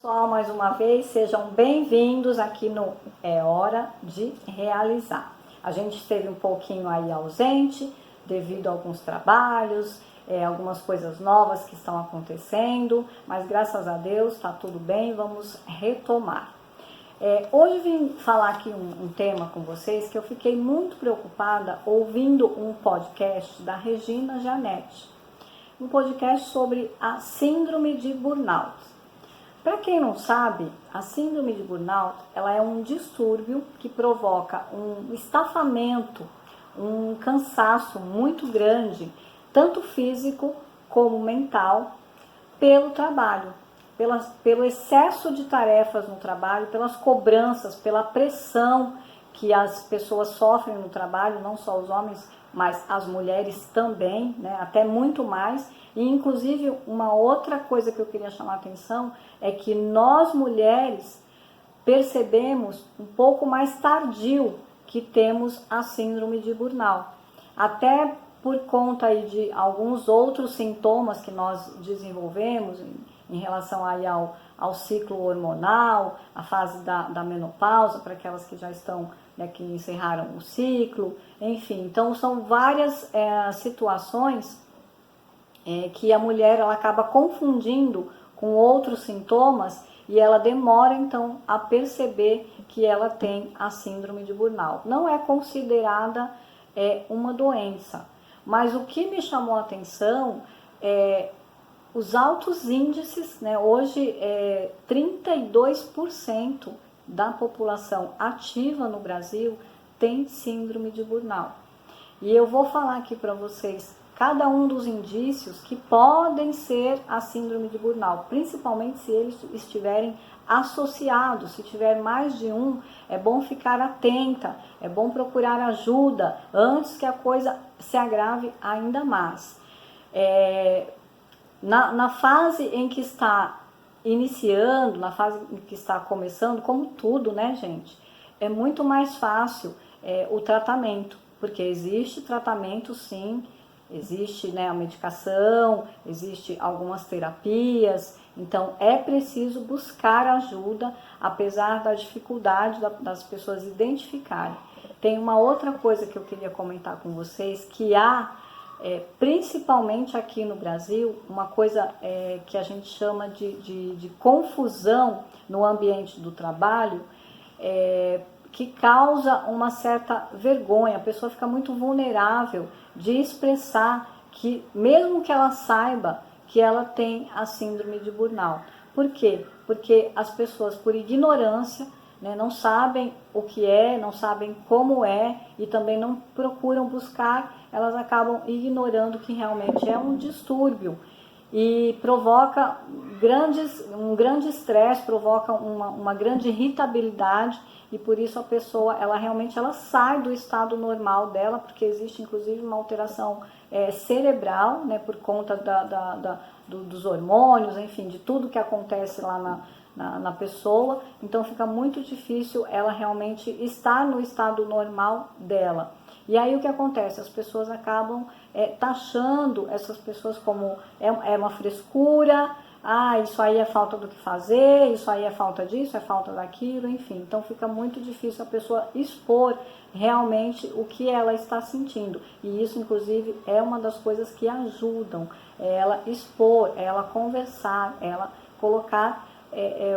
Pessoal, mais uma vez, sejam bem-vindos aqui no É Hora de Realizar. A gente esteve um pouquinho aí ausente devido a alguns trabalhos, algumas coisas novas que estão acontecendo, mas graças a Deus está tudo bem, vamos retomar. Hoje vim falar aqui um tema com vocês que eu fiquei muito preocupada ouvindo um podcast da Regina Janete, um podcast sobre a síndrome de burnout. Para quem não sabe, a síndrome de burnout, ela é um distúrbio que provoca um estafamento, um cansaço muito grande, tanto físico como mental, pelo trabalho, pelo excesso de tarefas no trabalho, pelas cobranças, pela pressão que as pessoas sofrem no trabalho, não só os homens, mas as mulheres também, né? Até muito mais. E inclusive uma outra coisa que eu queria chamar a atenção é que nós mulheres percebemos um pouco mais tardio que temos a síndrome de burnout. Até por conta aí de alguns outros sintomas que nós desenvolvemos em relação aí ao ciclo hormonal, a fase da menopausa, para aquelas que já estão, né, que encerraram o ciclo, enfim. Então são várias situações que a mulher ela acaba confundindo com outros sintomas e ela demora então a perceber que ela tem a síndrome de burnout. Não é considerada uma doença, mas o que me chamou a atenção é os altos índices, né? Hoje 32% da população ativa no Brasil tem síndrome de burnout. E eu vou falar aqui para vocês cada um dos indícios que podem ser a síndrome de burnout, principalmente se eles estiverem associados. Se tiver mais de um, é bom ficar atenta, é bom procurar ajuda antes que a coisa se agrave ainda mais. Na fase em que está iniciando, na fase em que está começando, como tudo, né, gente? É muito mais fácil o tratamento, porque existe tratamento, sim, existe, né, a medicação, existe algumas terapias, então é preciso buscar ajuda, apesar da dificuldade das pessoas identificarem. Tem uma outra coisa que eu queria comentar com vocês, que há, principalmente aqui no Brasil, uma coisa que a gente chama de confusão no ambiente do trabalho, que causa uma certa vergonha, a pessoa fica muito vulnerável de expressar que, mesmo que ela saiba que ela tem a síndrome de burnout. Por quê? Porque as pessoas, por ignorância, né, não sabem o que não sabem como e também não procuram buscar, elas acabam ignorando que realmente é um distúrbio e provoca um grande estresse, provoca uma grande irritabilidade e por isso a pessoa realmente sai do estado normal dela, porque existe inclusive uma alteração cerebral, né, por conta dos hormônios, enfim, de tudo que acontece lá na pessoa, então fica muito difícil ela realmente estar no estado normal dela. E aí o que acontece? As pessoas acabam taxando essas pessoas como uma frescura, isso aí é falta do que fazer, isso aí é falta disso, é falta daquilo, enfim. Então fica muito difícil a pessoa expor realmente o que ela está sentindo. E isso, inclusive, é uma das coisas que ajudam ela expor, ela conversar, ela colocar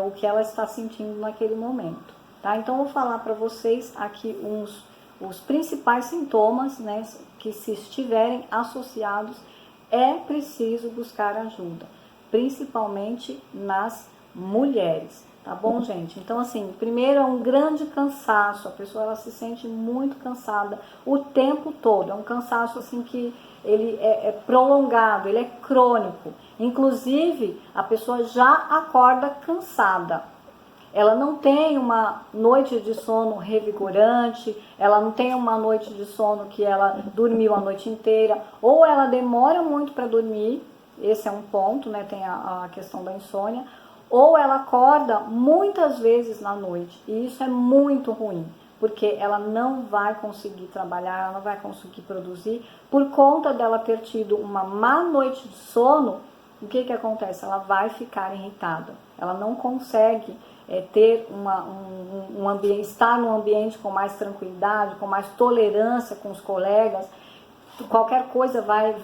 o que ela está sentindo naquele momento. Tá? Então eu vou falar para vocês aqui os principais sintomas, né, que se estiverem associados, é preciso buscar ajuda, principalmente nas mulheres, tá bom, gente? Então, assim, primeiro é um grande cansaço, a pessoa ela se sente muito cansada o tempo todo, é um cansaço assim que ele é prolongado, ele é crônico, inclusive a pessoa já acorda cansada. Ela não tem uma noite de sono revigorante, ela não tem uma noite de sono que ela dormiu a noite inteira, ou ela demora muito para dormir, esse é um ponto, né? Tem a questão da insônia, ou ela acorda muitas vezes na noite, e isso é muito ruim, porque ela não vai conseguir trabalhar, ela não vai conseguir produzir, por conta dela ter tido uma má noite de sono, o que que acontece? Ela vai ficar irritada, ela não consegue ter um ambiente, estar num ambiente com mais tranquilidade, com mais tolerância com os colegas. Qualquer coisa vai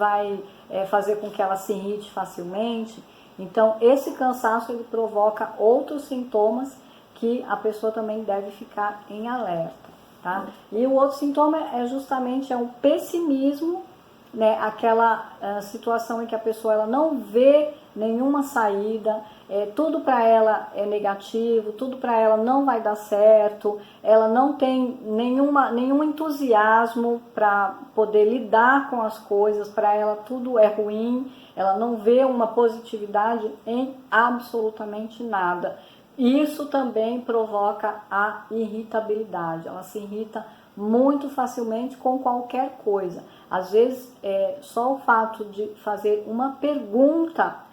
fazer com que ela se irrite facilmente. Então, esse cansaço ele provoca outros sintomas que a pessoa também deve ficar em alerta, tá? E o outro sintoma é justamente o pessimismo, né? Aquela situação em que a pessoa ela não vê nenhuma saída, tudo para ela é negativo, tudo para ela não vai dar certo, ela não tem nenhum entusiasmo para poder lidar com as coisas, para ela tudo é ruim, ela não vê uma positividade em absolutamente nada. Isso também provoca a irritabilidade, ela se irrita muito facilmente com qualquer coisa. Às vezes, só o fato de fazer uma pergunta,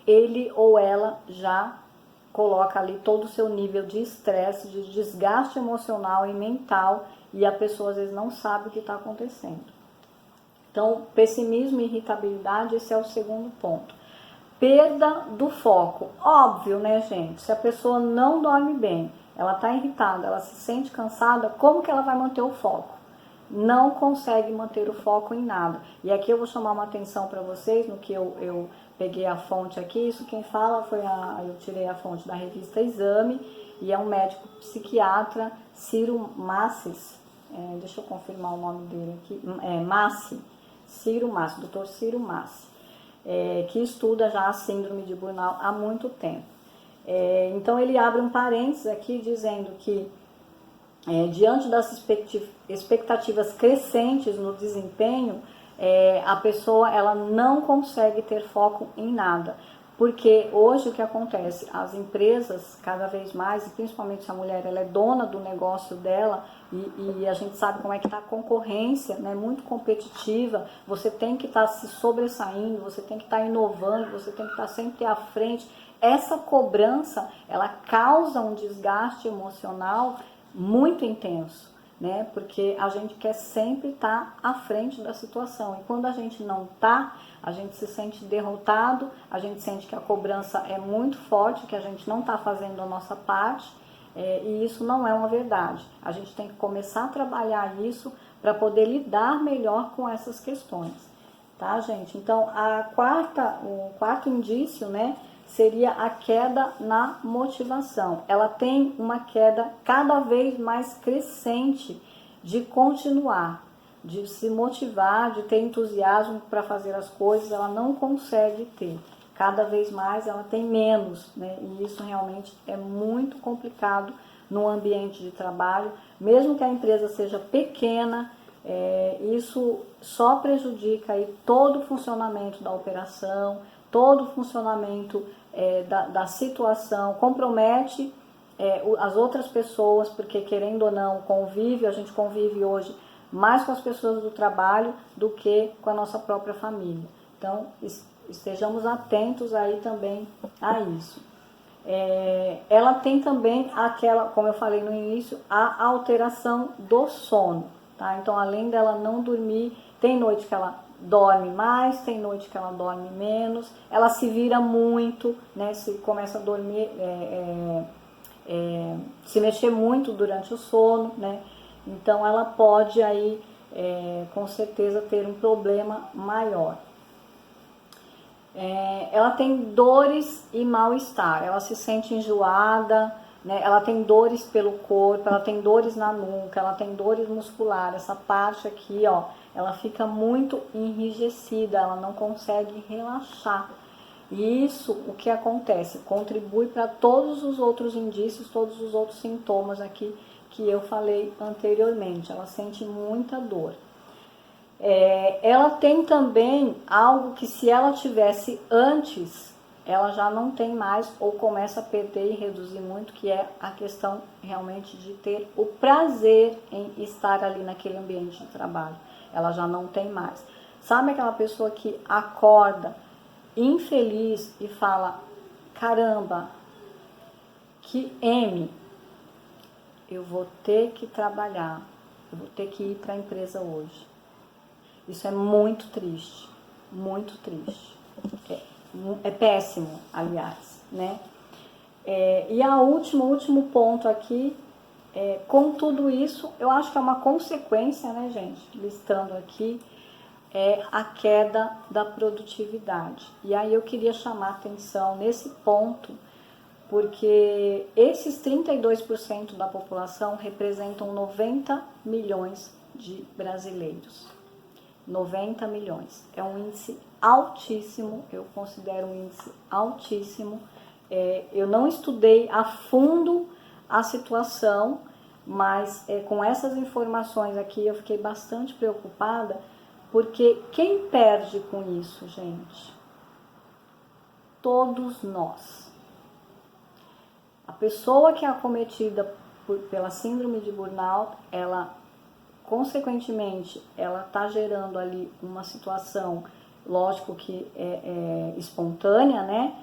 ele ou ela já coloca ali todo o seu nível de estresse, de desgaste emocional e mental, e a pessoa às vezes não sabe o que está acontecendo. Então, pessimismo e irritabilidade, esse é o segundo ponto. Perda do foco. Óbvio, né, gente? Se a pessoa não dorme bem, ela está irritada, ela se sente cansada, como que ela vai manter o foco? Não consegue manter o foco em nada. E aqui eu vou chamar uma atenção para vocês, no que eu peguei a fonte aqui. Isso quem fala foi eu tirei a fonte da revista Exame, e é um médico psiquiatra, Ciro Masses. Deixa eu confirmar o nome dele aqui. Massi, Ciro Massi, Dr. Ciro Massi. Que estuda já a síndrome de burnout há muito tempo. Então ele abre um parênteses aqui dizendo que diante das expectativas crescentes no desempenho, a pessoa ela não consegue ter foco em nada. Porque hoje o que acontece? As empresas, cada vez mais, e principalmente se a mulher ela é dona do negócio dela, e a gente sabe como é que está a concorrência, né, muito competitiva, você tem que estar se sobressaindo, você tem que estar inovando, você tem que estar sempre à frente. Essa cobrança, ela causa um desgaste emocional muito intenso, né? Porque a gente quer sempre estar à frente da situação, e quando a gente não está, a gente se sente derrotado, a gente sente que a cobrança é muito forte, que a gente não está fazendo a nossa parte, e isso não é uma verdade. A gente tem que começar a trabalhar isso para poder lidar melhor com essas questões, tá, gente? Então, o quarto indício, né, seria a queda na motivação. Ela tem uma queda cada vez mais crescente de continuar, de se motivar, de ter entusiasmo para fazer as coisas, ela não consegue ter. Cada vez mais ela tem menos, né? E isso realmente é muito complicado no ambiente de trabalho. Mesmo que a empresa seja pequena, isso só prejudica aí todo o funcionamento da operação, todo o funcionamento da situação, compromete as outras pessoas, porque querendo ou não, a gente convive hoje mais com as pessoas do trabalho do que com a nossa própria família. Então, estejamos atentos aí também a isso. Ela tem também aquela, como eu falei no início, a alteração do sono, tá? Então, além dela não dormir, tem noite que ela dorme mais, tem noite que ela dorme menos, ela se vira muito, né? Se começa a dormir, se mexer muito durante o sono, né? Então ela pode aí, com certeza, ter um problema maior. Ela tem dores e mal-estar, ela se sente enjoada, né? Ela tem dores pelo corpo, ela tem dores na nuca, ela tem dores musculares, essa parte aqui, ó, ela fica muito enrijecida, ela não consegue relaxar. E isso, o que acontece? Contribui para todos os outros indícios, todos os outros sintomas aqui que eu falei anteriormente. Ela sente muita dor. Ela tem também algo que, se ela tivesse antes, ela já não tem mais, ou começa a perder e reduzir muito, que é a questão realmente de ter o prazer em estar ali naquele ambiente de trabalho. Ela já não tem mais. Sabe aquela pessoa que acorda infeliz e fala: caramba, que eu vou ter que trabalhar, eu vou ter que ir para a empresa hoje. Isso é muito triste, muito triste. é péssimo, aliás, né? E o último ponto aqui, com tudo isso, eu acho que é uma consequência, né, gente, listando aqui, é a queda da produtividade. E aí eu queria chamar a atenção nesse ponto, porque esses 32% da população representam 90 milhões de brasileiros. 90 milhões. É um índice altíssimo, eu considero um índice altíssimo. Eu não estudei a fundo a situação, mas com essas informações aqui eu fiquei bastante preocupada, porque quem perde com isso, gente? Todos nós. A pessoa que é acometida pela síndrome de burnout, ela, consequentemente, ela está gerando ali uma situação, lógico que é espontânea, né?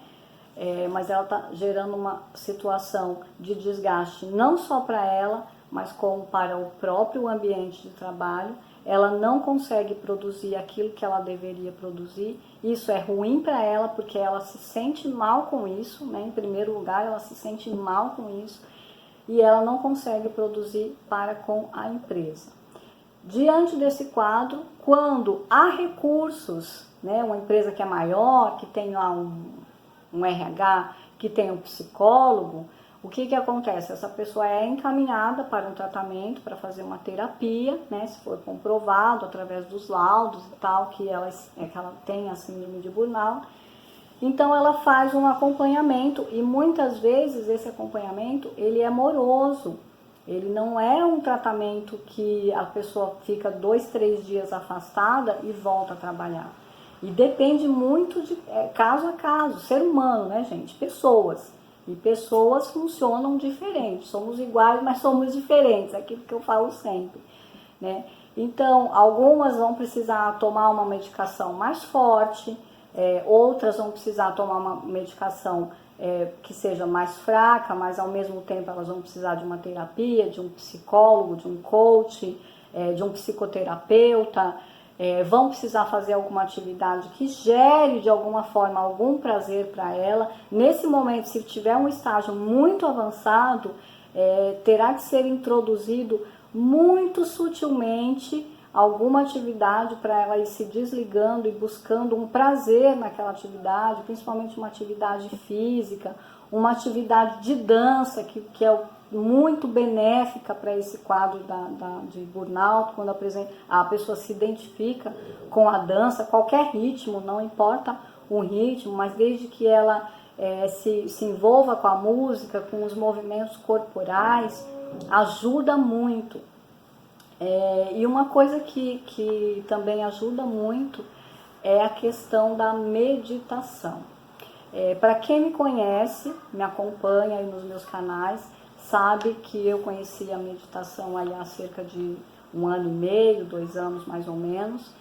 Mas ela está gerando uma situação de desgaste não só para ela, mas como para o próprio ambiente de trabalho. Ela não consegue produzir aquilo que ela deveria produzir. Isso é ruim para ela, porque ela se sente mal com isso, né? Em primeiro lugar, ela se sente mal com isso e ela não consegue produzir para com a empresa. Diante desse quadro, quando há recursos, né? Uma empresa que é maior, que tem lá um RH, que tem um psicólogo, o que acontece? Essa pessoa é encaminhada para um tratamento, para fazer uma terapia, né? Se for comprovado através dos laudos e tal, que ela tem a síndrome de burnout. Então ela faz um acompanhamento e muitas vezes esse acompanhamento ele é moroso. Ele não é um tratamento que a pessoa fica 2, 3 dias afastada e volta a trabalhar. E depende muito de caso a caso, ser humano, né, gente? Pessoas. E pessoas funcionam diferentes. Somos iguais, mas somos diferentes. É aquilo que eu falo sempre, né? Então, algumas vão precisar tomar uma medicação mais forte, outras vão precisar tomar uma medicação que seja mais fraca, mas ao mesmo tempo elas vão precisar de uma terapia, de um psicólogo, de um coach, de um psicoterapeuta. Vão precisar fazer alguma atividade que gere de alguma forma algum prazer para ela. Nesse momento, se tiver um estágio muito avançado, terá que ser introduzido muito sutilmente alguma atividade para ela ir se desligando e buscando um prazer naquela atividade, principalmente uma atividade física, uma atividade de dança que é muito benéfica para esse quadro de burnout, quando a pessoa se identifica com a dança, qualquer ritmo, não importa o ritmo, mas desde que ela se envolva com a música, com os movimentos corporais, ajuda muito. E uma coisa que também ajuda muito é a questão da meditação. Para quem me conhece, me acompanha aí nos meus canais, sabe que eu conheci a meditação aí há cerca de 1 ano e meio, 2 anos mais ou menos.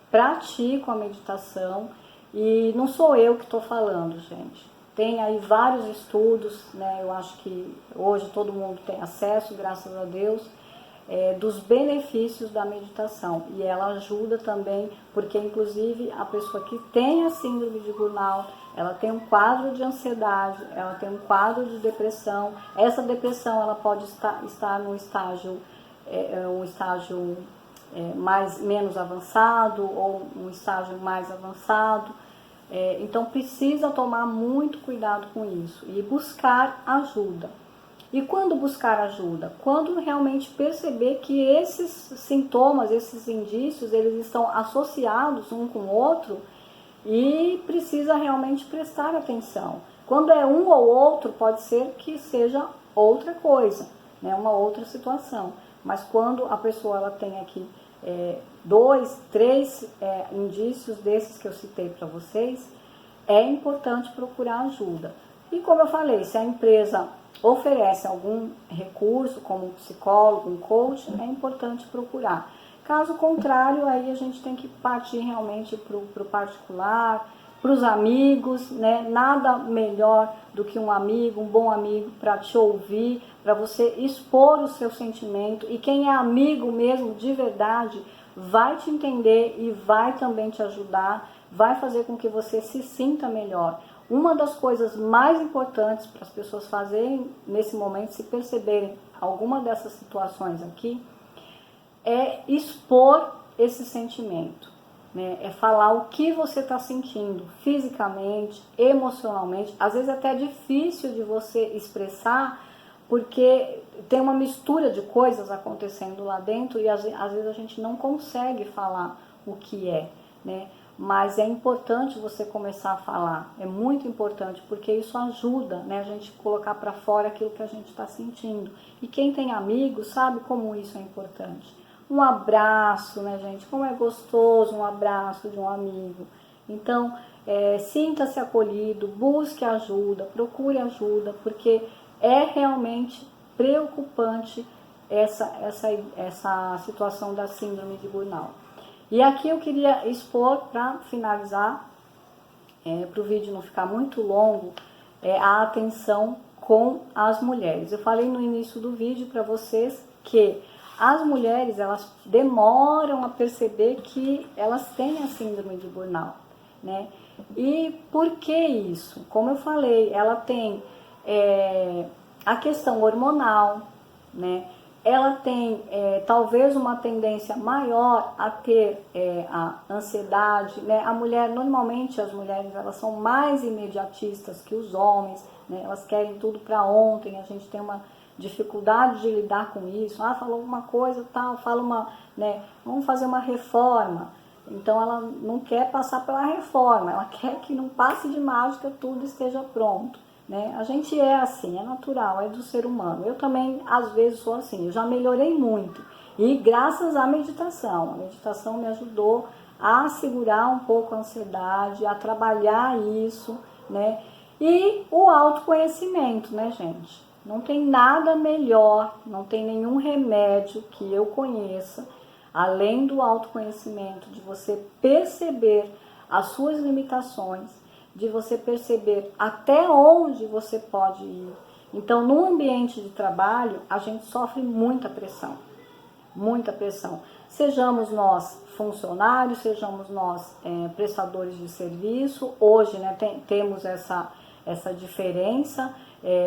Pratico a meditação e não sou eu que estou falando, gente. Tem aí vários estudos, né? Eu acho que hoje todo mundo tem acesso, graças a Deus, dos benefícios da meditação. E ela ajuda também, porque inclusive a pessoa que tem a síndrome de burnout, ela tem um quadro de ansiedade, ela tem um quadro de depressão. Essa depressão ela pode estar no estágio, menos avançado ou um estágio mais avançado. Então precisa tomar muito cuidado com isso e buscar ajuda. E quando buscar ajuda? Quando realmente perceber que esses sintomas, esses indícios, eles estão associados um com o outro e precisa realmente prestar atenção. Quando é um ou outro, pode ser que seja outra coisa, né? Uma outra situação. Mas quando a pessoa ela tem aqui 2, 3 indícios desses que eu citei para vocês, é importante procurar ajuda. E como eu falei, se a empresa oferece algum recurso, como um psicólogo, um coach, é importante procurar. Caso contrário, aí a gente tem que partir realmente para o particular, para os amigos, né? Nada melhor do que um amigo, um bom amigo para te ouvir, para você expor o seu sentimento. E quem é amigo mesmo, de verdade, vai te entender e vai também te ajudar. vai fazer com que você se sinta melhor. Uma das coisas mais importantes para as pessoas fazerem nesse momento, se perceberem alguma dessas situações aqui, é expor esse sentimento, né? É falar o que você está sentindo fisicamente, emocionalmente. Às vezes até é difícil de você expressar, porque tem uma mistura de coisas acontecendo lá dentro e às vezes a gente não consegue falar o que é, né? Mas é importante você começar a falar, é muito importante, porque isso ajuda, né, a gente colocar para fora aquilo que a gente está sentindo. E quem tem amigos sabe como isso é importante. Um abraço, né, gente? Como é gostoso um abraço de um amigo. Então, sinta-se acolhido, busque ajuda, procure ajuda, porque é realmente preocupante essa situação da síndrome de burnout. E aqui eu queria expor, para finalizar, para o vídeo não ficar muito longo, a atenção com as mulheres. Eu falei no início do vídeo para vocês que as mulheres, elas demoram a perceber que elas têm a síndrome de burnout, né? E por que isso? Como eu falei, ela tem a questão hormonal, né? Ela tem talvez uma tendência maior a ter a ansiedade, né? A mulher, normalmente as mulheres, elas são mais imediatistas que os homens, né? Elas querem tudo para ontem, a gente tem uma dificuldade de lidar com isso. Falou uma coisa, tal, né? Vamos fazer uma reforma. Então ela não quer passar pela reforma, ela quer que não passe de mágica, tudo esteja pronto. Né? A gente é assim, é natural, é do ser humano. Eu também, às vezes, sou assim. Eu já melhorei muito. E graças à meditação. A meditação me ajudou a segurar um pouco a ansiedade, a trabalhar isso, né? E o autoconhecimento, né, gente? Não tem nada melhor, não tem nenhum remédio que eu conheça, além do autoconhecimento, de você perceber as suas limitações, de você perceber até onde você pode ir. Então, no ambiente de trabalho, a gente sofre muita pressão. Muita pressão. Sejamos nós funcionários, sejamos nós prestadores de serviço. Hoje, né, temos essa diferença,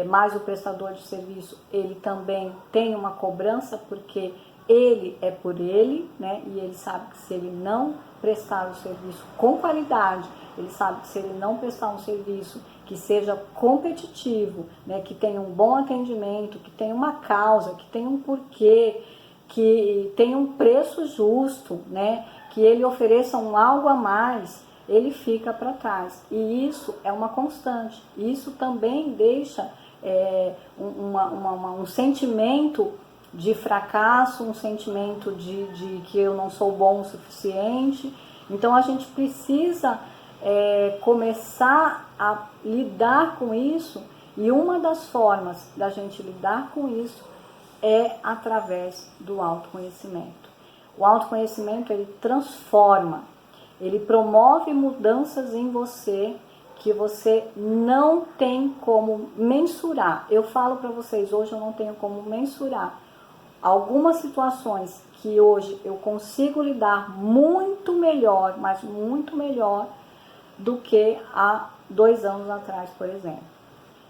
mas o prestador de serviço, ele também tem uma cobrança, porque ele é por ele, né, e ele sabe que se ele não prestar o serviço com qualidade, ele sabe que se ele não prestar um serviço que seja competitivo, né, que tenha um bom atendimento, que tenha uma causa, que tenha um porquê, que tenha um preço justo, né, que ele ofereça algo a mais, ele fica para trás. E isso é uma constante. Isso também deixa um sentimento de fracasso, um sentimento de que eu não sou bom o suficiente. Então a gente precisa começar a lidar com isso, e uma das formas da gente lidar com isso é através do autoconhecimento. O autoconhecimento, ele transforma, ele promove mudanças em você que você não tem como mensurar. Eu falo para vocês, hoje eu não tenho como mensurar algumas situações que hoje eu consigo lidar muito melhor, mas muito melhor do que há 2 anos atrás, por exemplo.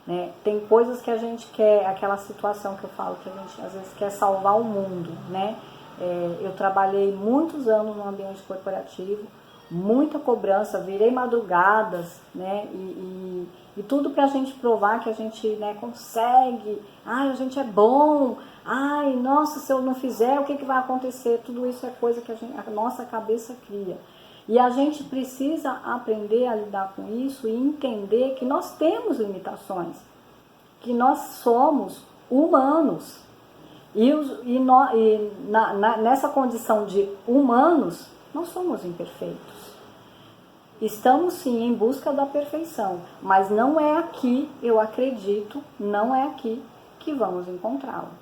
Né? Tem coisas que a gente quer, aquela situação que eu falo, que a gente às vezes quer salvar o mundo, né? Eu trabalhei muitos anos no ambiente corporativo, muita cobrança, virei madrugadas, né? E tudo pra gente provar que a gente, né, consegue, a gente é bom, nossa, se eu não fizer, o que vai acontecer? Tudo isso é coisa que a nossa cabeça cria. E a gente precisa aprender a lidar com isso e entender que nós temos limitações, que nós somos humanos. Nessa condição de humanos, nós somos imperfeitos. Estamos sim em busca da perfeição, mas não é aqui, eu acredito, não é aqui que vamos encontrá-la.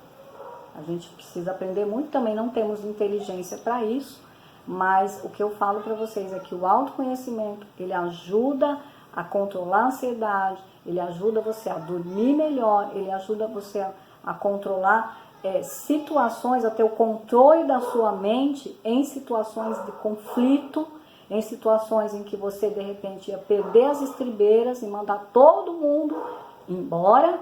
A gente precisa aprender muito, também não temos inteligência para isso. Mas o que eu falo para vocês é que o autoconhecimento, ele ajuda a controlar a ansiedade, ele ajuda você a dormir melhor, ele ajuda você a controlar situações, a ter o controle da sua mente em situações de conflito, em situações em que você de repente ia perder as estribeiras e mandar todo mundo embora,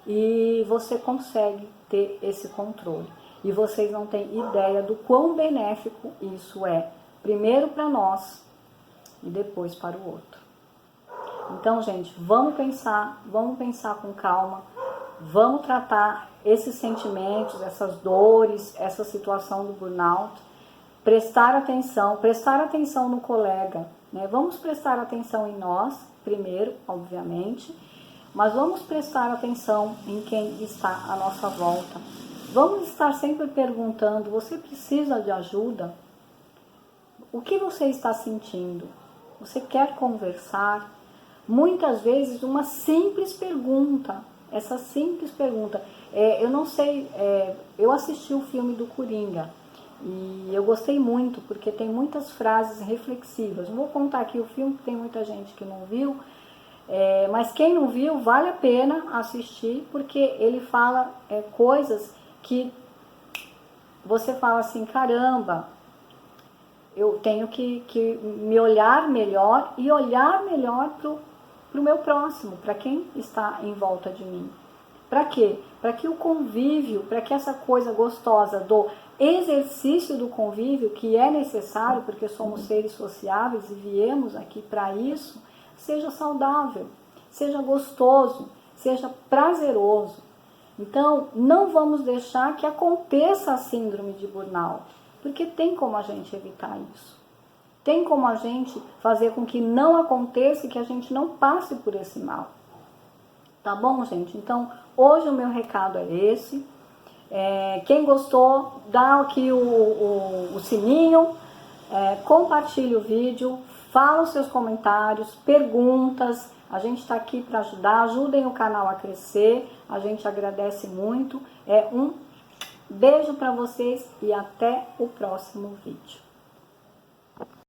e você consegue ter esse controle. E vocês não têm ideia do quão benéfico isso é, primeiro para nós e depois para o outro. Então, gente, vamos pensar com calma, vamos tratar esses sentimentos, essas dores, essa situação do burnout, prestar atenção no colega, né? Vamos prestar atenção em nós, primeiro, obviamente, mas vamos prestar atenção em quem está à nossa volta. Vamos estar sempre perguntando, você precisa de ajuda? O que você está sentindo? Você quer conversar? Muitas vezes uma simples pergunta, essa simples pergunta. Eu não sei, eu assisti o filme do Coringa e eu gostei muito porque tem muitas frases reflexivas. Não vou contar aqui o filme, porque tem muita gente que não viu, mas quem não viu, vale a pena assistir, porque ele fala coisas que você fala assim, caramba, eu tenho que me olhar melhor e olhar melhor para o meu próximo, para quem está em volta de mim. Para quê? Para que o convívio, para que essa coisa gostosa do exercício do convívio, que é necessário, porque somos seres sociáveis e viemos aqui para isso, seja saudável, seja gostoso, seja prazeroso. Então, não vamos deixar que aconteça a síndrome de burnout, porque tem como a gente evitar isso. Tem como a gente fazer com que não aconteça e que a gente não passe por esse mal. Tá bom, gente? Então, hoje o meu recado é esse. Quem gostou, dá aqui o sininho, compartilhe o vídeo, fala os seus comentários, perguntas. A gente está aqui para ajudar. Ajudem o canal a crescer. A gente agradece muito. Um beijo para vocês e até o próximo vídeo.